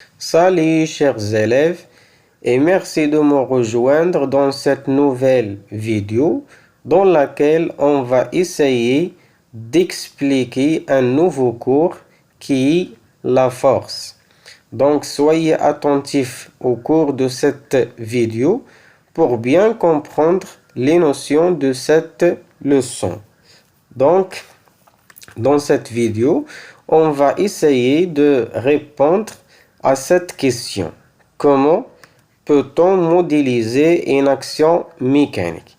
Salut chers élèves et merci de me rejoindre dans cette nouvelle vidéo dans laquelle on va essayer d'expliquer un nouveau cours qui est la force. Donc soyez attentifs au cours de cette vidéo pour bien comprendre les notions de cette leçon. Donc dans cette vidéo, on va essayer de répondre à cette question. Comment peut-on modéliser une action mécanique؟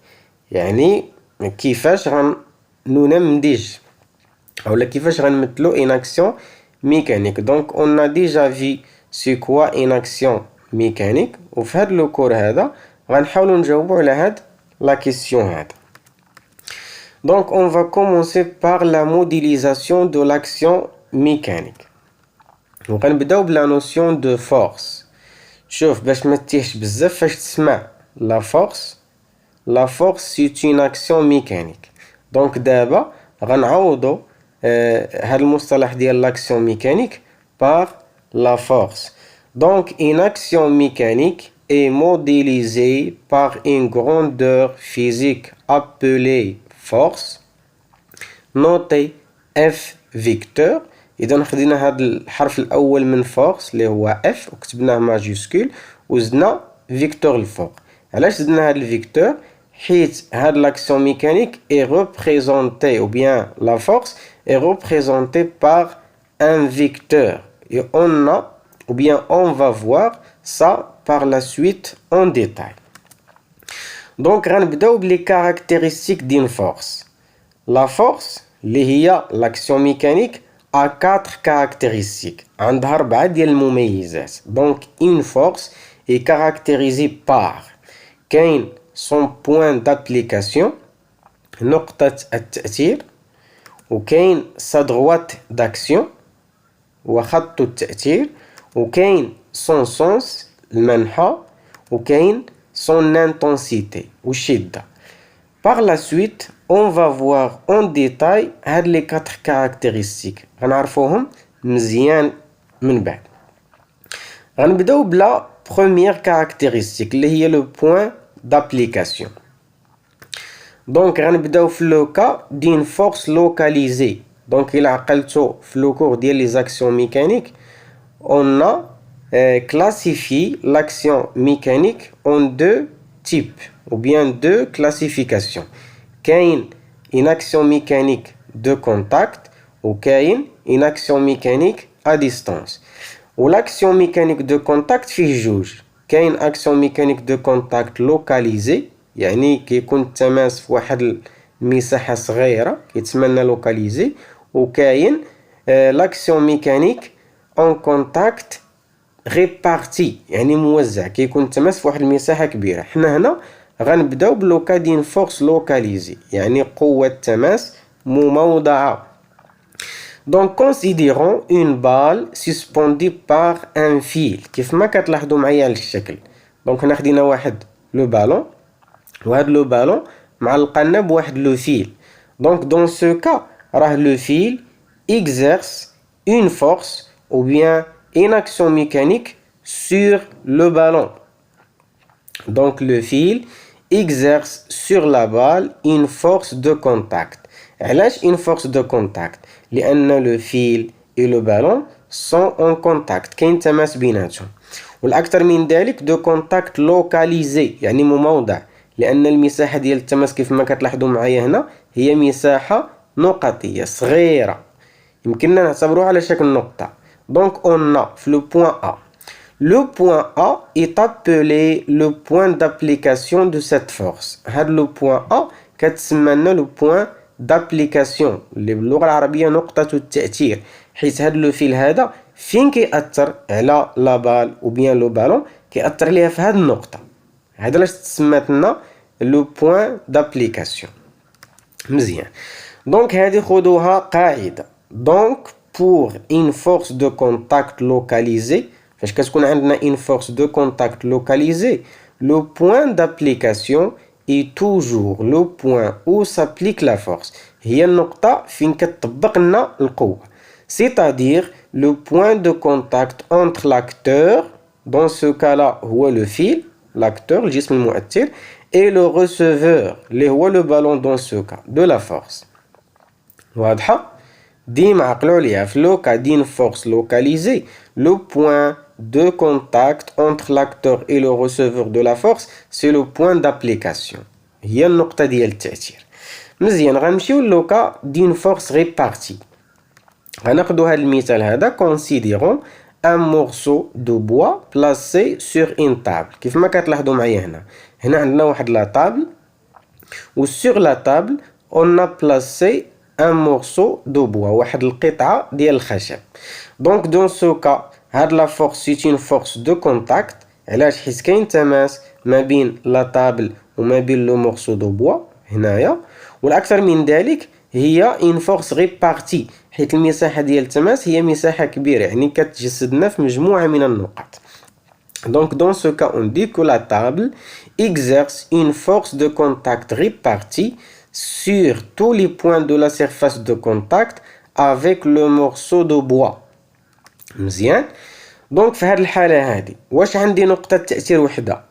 يعني كيفاش غنمدج ولا كيفاش غنمثلو une action mécanique. Donc on a déjà vu c'est quoi une action mécanique وفي هذا لو كور هذا غنحاولوا نجاوبوا على هاد لا كيسيون هذا. Donc on va commencer par la modélisation de l'action mécanique. وغنبداو بلا notion de force. شوف باش ما تيهش بزاف فاش تسمع la force c'est une action mécanique. Donc دابا غنعوضو هاد المصطلح ديال l'action mécanique par la force. Donc une action mécanique est modélisée par une grandeur physique appelée force نوطي F vecteur. إذا خدينا هاد الحرف الأول من فورس اللي هو F وكتبناه ماجيسكول وزدنا فيكتور الفوق. علاش زدنا هاد الفيكتور؟ حيت هاد l'action mécanique est représentée ou bien la force est représentée par un vecteur et on va voir ça par la suite en détail. Donc غنبداو بلي caractéristiques d'une force. La force اللي هي l'action mécanique a 4 caractéristiques. عندها 4 ديال المميزات. Donc une force est caractérisée par كاين son point d'application نقطة التأثير وكاين sa droite d'action وخط التأثير وكاين son sens المنحى وكاين son intensité والشدة. Par la suite, on va voir en détail les 4 caractéristiques. غنعرفوهم مزيان من بعد. غنبداو بلا première caractéristique اللي هي le point d'application. Donc غنبداو في le cas d'une force localisée. Donc إلا عقلتو في le cours ديال les actions mécaniques, on a classifié l'action mécanique en deux types ou bien deux classifications. كاين une action mécanique de contact وكاين une action mécanique à distance. l'action mécanique de contact فيه جوج. كاين action mécanique de contact localisée يعني كيكون التماس في واحد المساحة صغيرة كيتسمى localisé وكاين l'action mécanique en contact réparti يعني موزع كيكون التماس في واحد المساحة كبيرة. حنا هنا غنبداو بلوكا دين فورس لوكاليزي يعني قوة تماس مموضعة. Donc considérons une balle suspendue par un fil كيف ما كتلاحظوا معايا على الشكل. Donc هنا خدينا واحد لو بالون وهاد لو بالون معلقنا بواحد لو فيل. Donc dans ce cas راه لو فيل exerce une force ou bien une action mécanique sur le ballon. Donc le fil exerce sur la balle une force de contact. علاش une force de contact؟ لأن le fil et le ballon sont en contact كاين تماس بيناتهم. والأكثر من ذلك de contact localisé يعني مموضع لأن المساحة ديال التماس كيف ما كتلاحظوا معايا هنا هي مساحة نقطية صغيرة يمكننا نعتبروها على شكل نقطة. Donc on a le point A. Le point A est appelé le point d'application de cette force. Le point A كتسمى le point d'application اللي باللغة العربية نقطة التأثير حيت هاد لو فيل هذا فين كيأثر على لا بال ou bien لو بالون كيأثر ليها في هاد النقطة. هذا علاش تسمات لنا le point d'application. مزيان. Donc هذه خذوها قاعدة. Donc pour une force de contact localisée فاش كتكون عندنا une force de contact localisée le point d'application est toujours le point où s'applique la force. هي النقطة فين كتطبق لنا القوة. C'est-à-dire le point de contact entre l'acteur, dans ce cas-là هو le fil, l'acteur, الجسم المؤثر, et le receveur, اللي هو le ballon dans ce cas, de la force. واضحة؟ ديما عقلوا عليها في لو كا دين force localisée, le point de contact entre l'acteur et le receveur de la force, c'est le point d'application. هي النقطة ديال التأثير. مزيان غنمشيو لو كا دين force répartie. غناخدو هاد المثال هذا considérons un morceau de bois placé sur une table. كيف ما كتلاحظوا معايا هنا عندنا واحد لا طابل و sur la table on a placé un morceau de bois, واحد القطعة ديال الخشب. donc dans ce cas هاد la force c'est une force de contact. علاش؟ حيت كاين تماس ما بين لا طابل وما بين لو morceau de bois هنايا، والاكثر من ذلك هي une force répartie حيت المساحة ديال التماس هي مساحة كبيرة، يعني كتجسدنا في مجموعة من النقط. donc dans ce cas on dit que la table exerce une force de contact répartie sur tous les points de la surface de contact avec le morceau de bois. مزيان. donc في هذه الحالة هذه واش عندي نقطة تأثير وحدة؟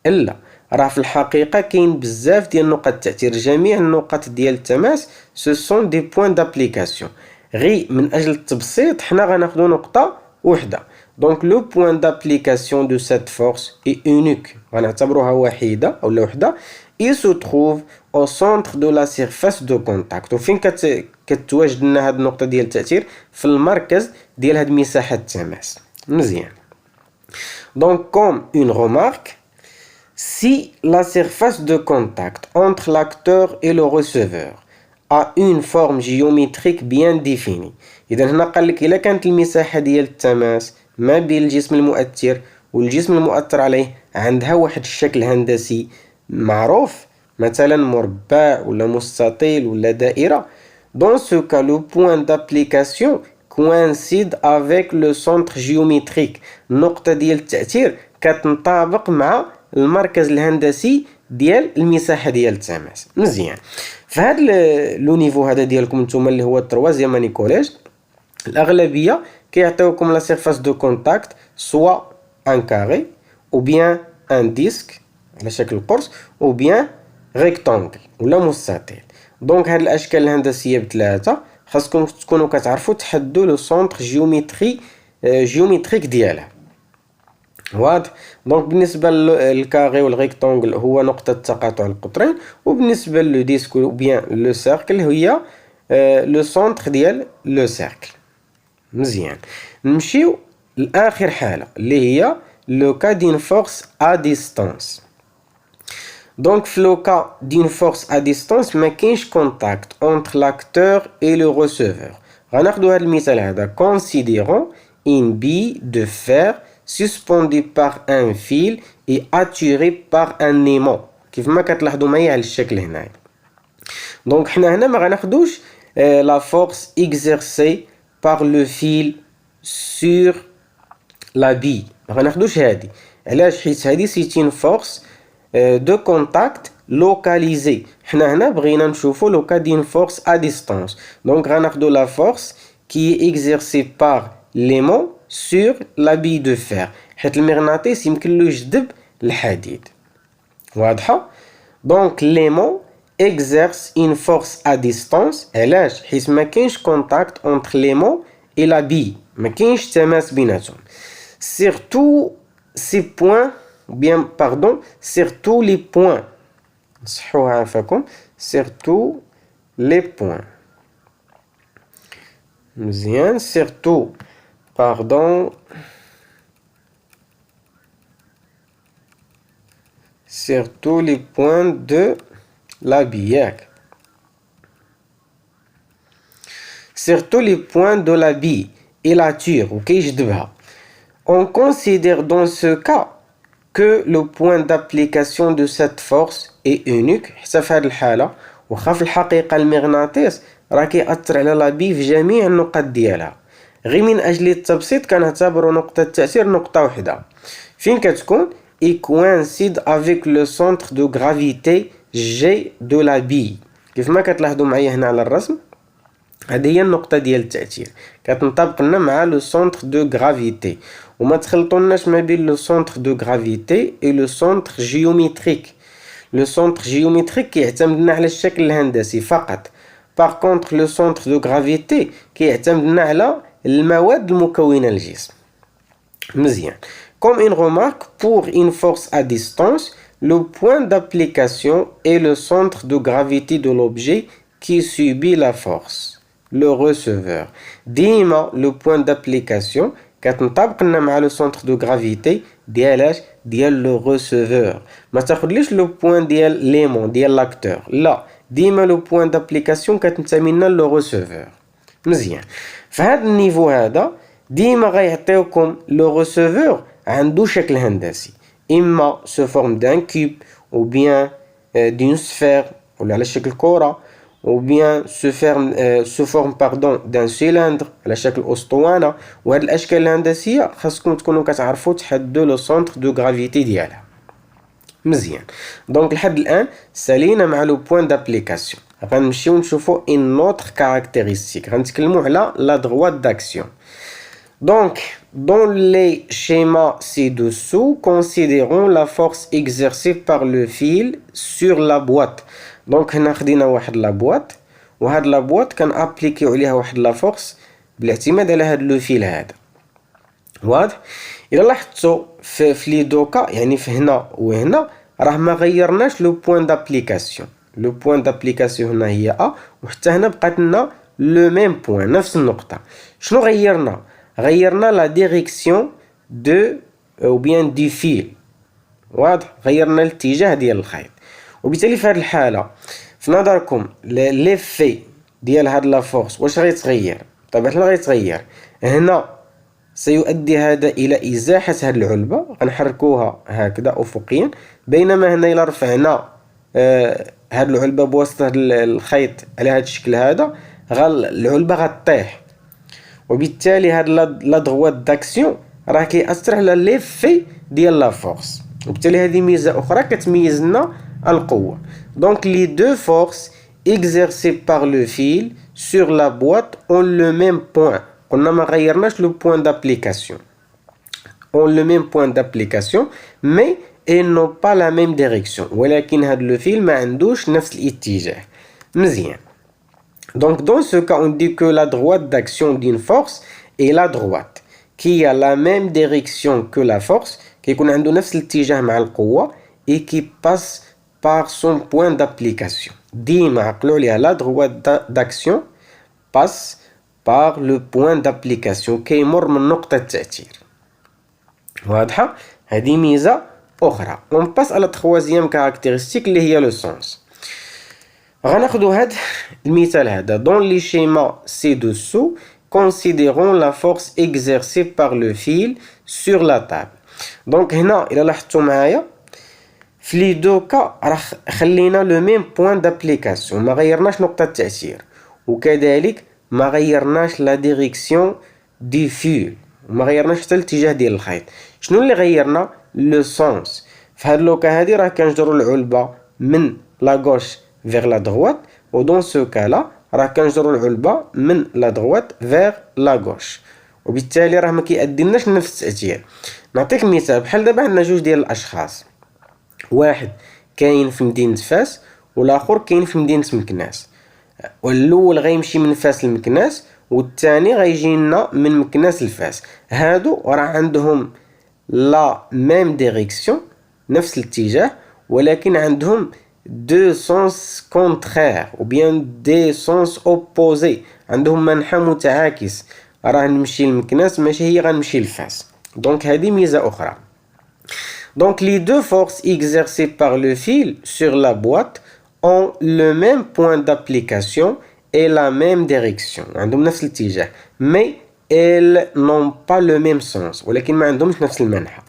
لا، راه في الحقيقة كاين بزاف ديال نقط التأثير. جميع النقط ديال التماس ce sont des points d'application. غير من أجل التبسيط حنا غناخدو نقطة وحدة. donc le point d'application de cette force est unique، غنعتبروها وحيدة أو وحدة. il se trouve au centre de la surface de contact. وفين كتواجد لنا هاد النقطة ديال التأثير؟ في المركز ديال هاد مساحة التماس. مزيان. donc comme une remarque, si la surface de contact entre l'acteur et le receveur a une forme géométrique bien définie. إذا هنا قالك إلا كانت المساحة ديال التماس ما بين الجسم المؤثر والجسم المؤثر عليه عندها واحد الشكل هندسي معروف، مثلا مربع ولا مستطيل ولا دائرة. dans ce cas le point d'application coïncide avec le centre géométrique. النقطة ديال التأثير كتنطابق مع المركز الهندسي ديال المساحة ديال التماس. مزيان. فهاد لو نيفو هذا ديالكم نتوما اللي هو التروازيام اني كوليج، الأغلبية كيعطيوكم لا سيرفاس دو كونتاكت سوا ان كاري او بيان ان ديسك على شكل قرص او بيان ريكتانغل ولا مستطيل. دونك هاد الاشكال الهندسيه بثلاثه خاصكم تكونوا كتعرفوا تحددوا لو سونتر جيومتريك ديالها. واضح؟ دونك بالنسبه للكاري والريكتانغل هو نقطه تقاطع القطرين، وبالنسبه للديسك او بيان لو سيركل هي لو سونتر ديال لو سيركل. مزيان. نمشيو لاخر حاله اللي هي لو كا دين فورس ا ديستانس. دونك في لو كا دين فورس ا ديستانس ما كاينش كونتاكت اونتر لاكتور اي لو ريسيفور. غناخدو هذا المثال هذا considérons une bille de fer suspendue par un fil et attirée par un aimant. كيف ما كتلاحظوا معايا على الشكل هنايا. دونك حنا هنا ما غناخدوش la force exercée par le fil sur la bille. ما غناخدوش هادي. علاش؟ حيت هادي c'est une force de contact localisée. حنا هنا بغينا نشوفو لو كا دين force à distance. دونك غناخدو la force qui est exercée par l'aimant sur la bille de fer. حيت المغناطيس يمكن له يجذب الحديد. واضحة؟ دونك l'aimant exerce une force à distance. علاش؟ حيت ما كاينش contact entre l'aimant et la bille. ما كاينش تماس بيناتهم. surtout ces points surtout les points. نصحوها عافاكم. surtout les points. مزيان. surtout les points de la bille. surtout les points de la bille et la tire وكيجذبها. On considère dans ce cas que le point d'application de cette force est unique. حتى في هذه الحالة وخا في الحقيقة المغناطيس راه كيأثر على لا بي في جميع النقط ديالها، غير من أجل التبسيط كنعتبروا نقطة التأثير نقطة وحدة. فين كتكون؟ il coïncide avec le centre de gravité G de la bille. كيف ما كتلاحظوا معايا هنا على الرسم هذه هي النقطة ديال التأثير، كتنطبق لنا مع لو سونتر دو غرافيتي. وما تخلطوناش ما بين لو سونتر دو غرافيتي و لو سونتر جيومتريك. لو سونتر جيومتريك كيعتمد لنا على الشكل الهندسي فقط. باغ كونطخ لو سونتر دو غرافيتي كيعتمد لنا على المواد المكونة للجسم. مزيان. Comme une remarque, pour une force à distance, le point d'application est le centre de gravité de l'objet qui subit la force, le receveur. ديما le point d'application كتنطبق لنا مع le centre de gravité ديال le receveur. ما تاخدليش le point ديال l'aimant ديال l'acteur، لا، ديما le point d'application كتنتمي لنا le receveur. مزيان. فهاد النيفو هذا ديما غيعطيوكم لو receveur عنده شكل هندسي، اما سو فورم دان كوب او بيان دون سفير ولا على شكل كرة، او بيان سو فورم باردون دان سيلندر على شكل اسطوانة. وهاد الاشكال الهندسية خاصكم تكونوا كتعرفوا تحددوا لو سونتر دو غرافيتي ديالها. مزيان. دونك لحد الان سالينا مع لو بوين دابليكاسيون. غنمشيو نشوفوا une autre caractéristique. غنتكلموا على la droite d'action. Donc, dans les schémas ci-dessous, considérons la force exercée par le fil sur la boîte. Donc, هنا خدينا واحد لا بواط، وهاد لا بواط كنابليكيو عليها واحد لا فورس بالاعتماد على هاد لو فيل هذا. واضح؟ إلا لاحظتوا في لي دوكا، يعني في هنا وهنا، راه ما غيرناش لو بوين دابليكاسيون. لو بوين دابليكاسيون هنا هي A، وحتى هنا بقات لنا لو ميم بوين، نفس النقطة. شنو غيرنا؟ غيرنا لا ديريكسيون دو او بيان دي فيل. واضح؟ غيرنا الاتجاه ديال الخيط. وبالتالي في هذه الحالة في نظركم ليفي ديال هاد لا فورس واش غيتغير؟ بطبيعة الحال غيتغير. هنا سيؤدي هذا إلى إزاحة هاد العلبة، غنحركوها هكذا أفقيا، بينما هنا إلا رفعنا هاد العلبة بواسطة الخيط على هاد الشكل هذا، العلبة غطيح. وبالتالي هاد لا دغوات داكسيون راه كيأثر على ليفي ديال لا فورس، وبالتالي هذه ميزة أخرى كتميز لنا القوة. دونك لي دو فورس exercées par le fil sur la boîte ont le même point. قلنا ما غيرناش لو بوين d'application. ont le même point d'application mais ils n'ont pas la même direction. ولكن هاد لو فيل ما عندوش نفس الاتجاه. مزيان. Donc dans ce cas on dit que la droite d'action d'une force est la droite qui a la même direction que la force، كيكون عنده نفس الاتجاه مع القوة et qui passe par son point d'application. ديما عقلوا عليها la droite d'action passe par le point d'application، كيمر من نقطة التأثير. واضحة؟ هذه ميزة أخرى. on passe à la troisième caractéristique اللي هي le sens. غناخدو هاد المثال هذا. dans les schémas ci-dessous considérons la force exercée par le fil sur la table. دونك هنا إلا لاحظتوا معايا في لي دو كا راه خلينا لو ميم بوين دابليكاسيون، ما غيرناش نقطة التأثير، وكذلك ما غيرناش لا ديريكسيون دي فيل، وما غيرناش حتى الاتجاه ديال الخيط. شنو اللي غيرنا؟ لو سونس. في هاد لوكا هادي راه كنجرو العلبة من لا غوش vers la droite، و دون سو كالا راه كنجرو العلبة من لا droite vers la gauche، وبالتالي راه ما كيأديلناش نفس التأثير. نعطيك مثال. بحال دابا عندنا جوج ديال الأشخاص، واحد كاين في مدينة فاس والآخر كاين في مدينة مكناس. والأول غيمشي من فاس لمكناس، والثاني غيجي لنا من مكناس لفاس. هادو راه عندهم لا ميم ديريكسيون، نفس الاتجاه، ولكن عندهم دو سونس كونترير ou bien دي سونس اوبوزي، عندهم منحى متعاكس. راه نمشي لمكناس ماشي هي غنمشي لفاس. دونك هذه ميزة أخرى. Donc les deux forces exercées par le fil sur la boîte ont le même point d'application et la même direction. عندهم نفس الاتجاه mais elles n'ont pas le même sens، ولكن ما عندهمش نفس المنحى.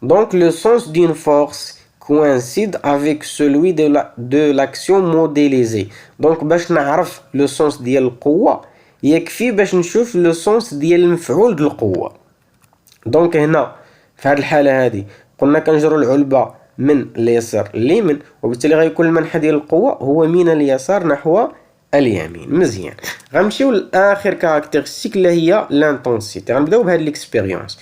Donc le sens d'une force coïncide avec celui de l'action modélisée. Donc باش نعرف لو سونس ديال القوة يكفي باش نشوف لو سونس ديال المفعول ديال القوة. دونك هنا في هذه الحالة هذه قلنا كنجرو العلبة من اليسار لليمين، وبالتالي غيكون المنحى ديال القوة هو من اليسار نحو اليمين. مزيان. غنمشيو لاخر كاركتيرستيك اللي هي l'intensité. غنبداو بهاد l'expérience.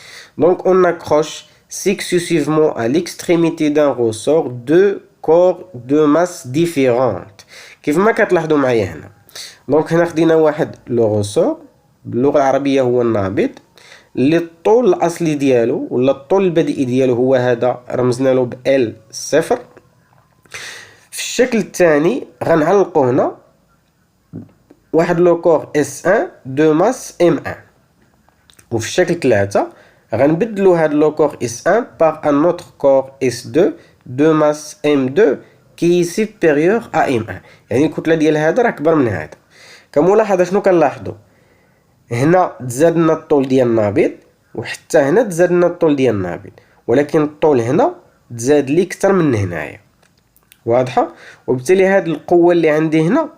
Donc on accroche successivement à l'extrémité d'un ressort deux corps de masse différentes. كيف ما كتلاحظوا معايا هنا. دونك هنا خدينا واحد لو روسور باللغه العربيه هو النابض اللي الطول الاصلي ديالو ولا الطول البدئي ديالو هو هذا، رمزنا له ب L0. في الشكل الثاني غنعلقو هنا واحد لو كور S1 دو ماس M1. وفي الشكل 3 غنبدلو هاد لو كور S1 par un autre corps S2 دو ماس M2 كي سوبيريور ا M1. يعني الكتله ديال هذا راه كبر من هذا. كملاحظه شنو كنلاحظوا هنا؟ تزاد لنا الطول ديال النابض، وحتى هنا تزاد لنا الطول ديال النابض، ولكن الطول هنا تزاد لي اكثر من هنايا. واضحه؟ وبالتالي هاد القوه اللي عندي هنا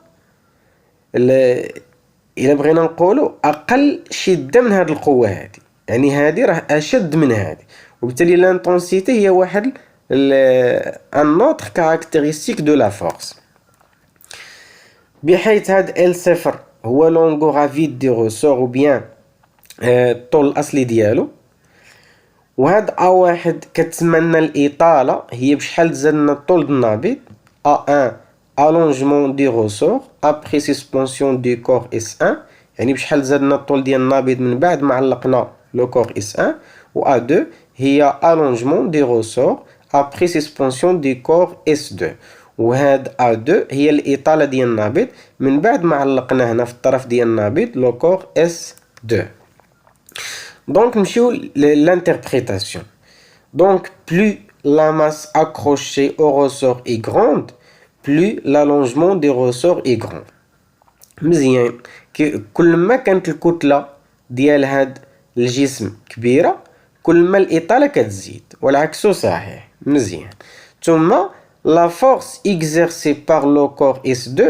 الا بغينا نقولوا اقل شده من هاد القوه هذه، يعني هذه راه اشد من هذه، وبالتالي لانتونسيتي هي واحد ان اوتر كاركتيرستيك دو لا فورس. بحيث هاد L0 هو لونغو غافيد دي روسور او بيان الطول الاصلي ديالو، وهاد A1 كتسمى لنا الاطاله هي بشحال تزاد لنا الطول ديال النابض. A1 allongement du ressort après suspension du corps S1، يعني بشحال زاد لنا الطول ديال النابض من بعد ما علقنا لو كور S1. و A2 هي allongement du ressort après suspension du corps S2، وهاد A2 هي الإطالة ديال النابض من بعد ما علقنا هنا في الطرف ديال النابض لو كور S2. دونك نمشيو للانتربريتاسيون. دونك plus la masse accrochée au ressort est grande, plus l'allongement des ressorts est grand. مزيان. كل ما كانت الكتلة ديال هاد الجسم كبيرة كل ما الإطالة كتزيد، والعكس صحيح. مزيان. ثم la force exercée par le corps S2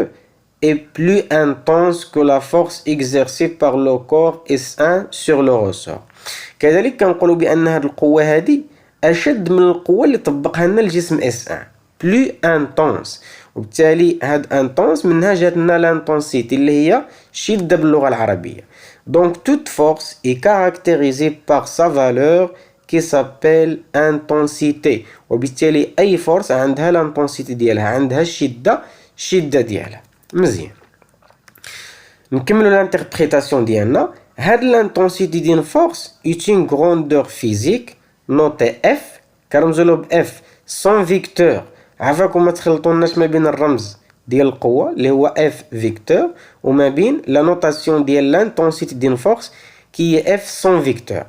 est plus intense que la force exercée par le corps S1 sur le ressort. كذلك كنقولوا بأن هاد القوة هادي أشد من القوة اللي طبقها لنا الجسم S1. plus intense. وبالتالي هاد intense منها جات لنا l'intensité اللي هي شدة باللغة العربية. Donc toute force est caractérisée par sa valeur qui s'appelle intensité. وبالتالي أي فورس عندها l'intensité ديالها، عندها الشدة ديالها. مزيان. نكملو الانتربريتاسيون ديالنا. هاد l'intensité ديال فورس est une grandeur physique notée F، كنرمزولو ب F sans vecteur. عافاكم ما تخلطوناش ما بين الرمز ديال القوة اللي هو F vecteur وما بين لا نوتاسيون ديال l'intensité ديال فورس كي هي F sans vecteur.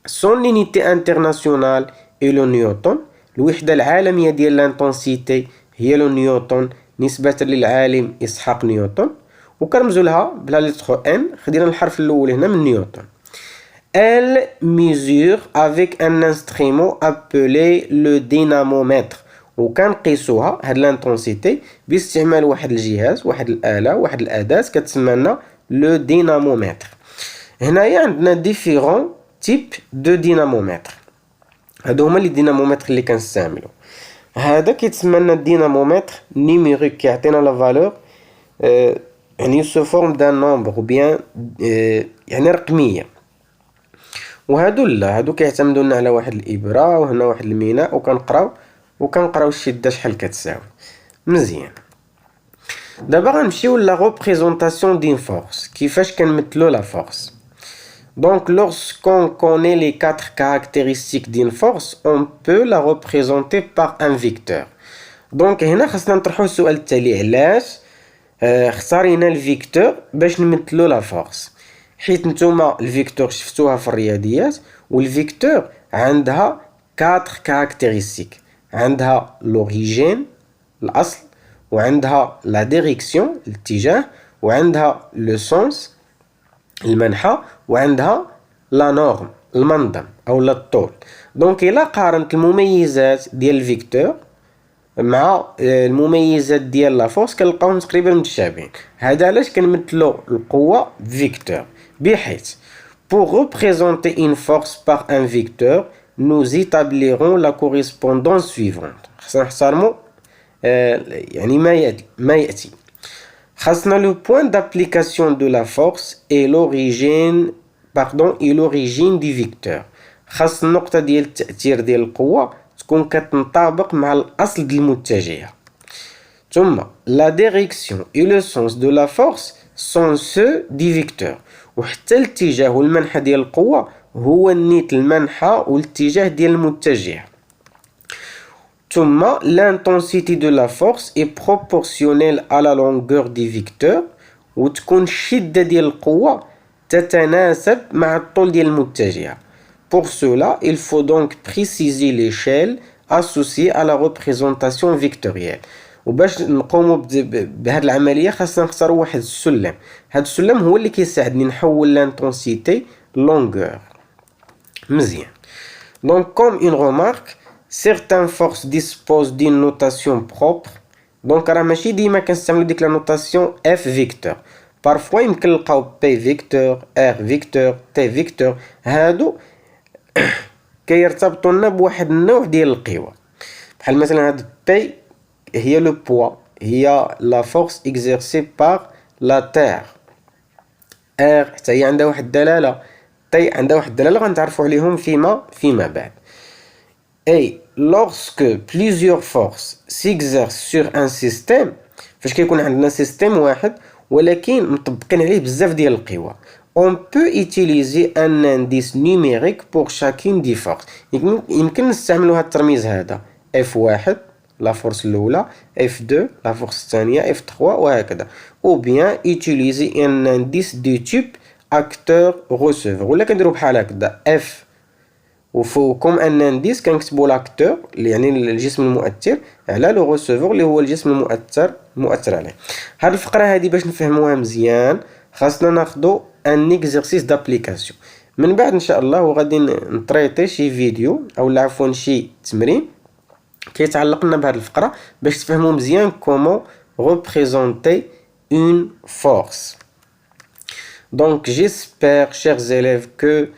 Son unité internationale est le نيوتن. الوحدة العالمية ديال l'intensité هي لو نيوتن نسبة للعالم إسحاق نيوتن، وكنرمزو لها بلا لتر N. خدينا الحرف الأول هنا من نيوتن. Elle mesure avec un instrument appelé le dynamomètre. وكنقيسوها هاد لانتونسيتي باستعمال واحد الجهاز، واحد الآلة، واحد الأداة كتسمى لنا لو دينامومتر. هنايا عندنا ديفيرون تيب دو دينامومتر. هادو هما لي دينامومتر اللي كنستعملو. هذا كيتسمى لنا الدينامومتر نيميريك، كيعطينا لا فالور يعني سو فورم دان نومبر او بيان يعني رقميه. وهادو لا، هادو كيعتمدوا لنا على واحد الابره وهنا واحد الميناء، وكنقراو الشده شحال كتساوي. مزيان. دابا غنمشيو لا ريبريزونطاسيون دين فورس، كيفاش كنمثلو لا فورس. Donc lorsqu'on connaît les quatre caractéristiques d'une force, on peut la représenter par un vecteur. Donc هنا خاصنا نطرحو السؤال التالي: علاش اختارينا الفيكتور باش نمثلو لا فورس؟ حيت نتوما الفيكتور شفتوها في الرياضيات، والفيكتور عندها 4 كاركتيرستيك. عندها لوريجين الاصل، وعندها لا ديريكسيون الاتجاه، وعندها لو سونس المنحى، وعندها لا نورم المنظم او لا الطول. دونك الا قارنت المميزات ديال الفيكتور مع المميزات ديال لا فورس كنلقاوهم تقريبا متشابهين. هذا علاش كنمثلو القوه بفيكتور، بحيث pour représenter une force par un vecteur nous établirons la correspondance suivante. خصنا نحترمو يعني ما يأتي. Le point d'application de la force est l'origine du vecteur. خاص النقطة ديال التأثير ديال القوة تكون كتنطابق مع الأصل ديال المتجهة. ثم la direction et le sens de la force sont ceux du vecteur. وحتى الاتجاه والمنحى ديال القوة هو نيت المنحى والاتجاه ديال المتجهة. ثم l'intensité de la force est proportionnelle à la longueur du vecteur وتكون الشدة ديال القوة تتناسب مع الطول ديال المتجهة. Pour cela, il faut donc préciser l'échelle associée à la représentation vectorielle. وباش نقوموا بهذه العملية خاصنا نختاروا واحد السلم. هذا السلم هو اللي كيساعدني نحول l'intensité longueur. مزيان. Donc comme une remarque, certaines forces disposent d'une notation propre. Donc راه ماشي ديما كنستعملوا ديك لا نوتاسيون F vecteur. Parfois يمكن نلقاو P vecteur, R vecteur, T vecteur. هادو كيرتبطوا لنا بواحد النوع ديال القوى. بحال مثلا هاد P هي لو بوا، هي لا فورس exercée par la terre. R حتى هي عندها واحد الدلالة. T عندها واحد الدلالة غنتعرفوا عليهم فيما بعد. Et lorsque plusieurs forces s'exercent sur un système، فاش كيكون عندنا سيستيم واحد ولكن مطبقين عليه بزاف ديال القوى، on peut utiliser un indice numérique pour chacune des forces. يمكن نستعملوا هذا الترميز هذا F1 لا فورس الأولى، F2 لا فورس الثانية، F3 وهكذا. ou bien utiliser un indice de type acteur receveur، ولا كنديروا بحال هكذا F وفوقكم ان انديس كنكتبوا لاكتور يعني الجسم المؤثر على لو ريسيفور اللي هو الجسم المؤثر عليه. هاد الفقره هادي باش نفهموها مزيان خاصنا ناخذوا ان اكزرسيس دابليكاسيون. من بعد ان شاء الله وغادي نطريطي شي فيديو او عفوا شي تمرين كيتعلق لنا بهاد الفقره باش تفهموا مزيان كومون représenter une force. Donc j'espère chers élèves que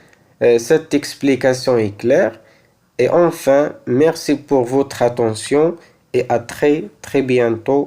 cette explication est claire. Et enfin, merci pour votre attention et à très bientôt.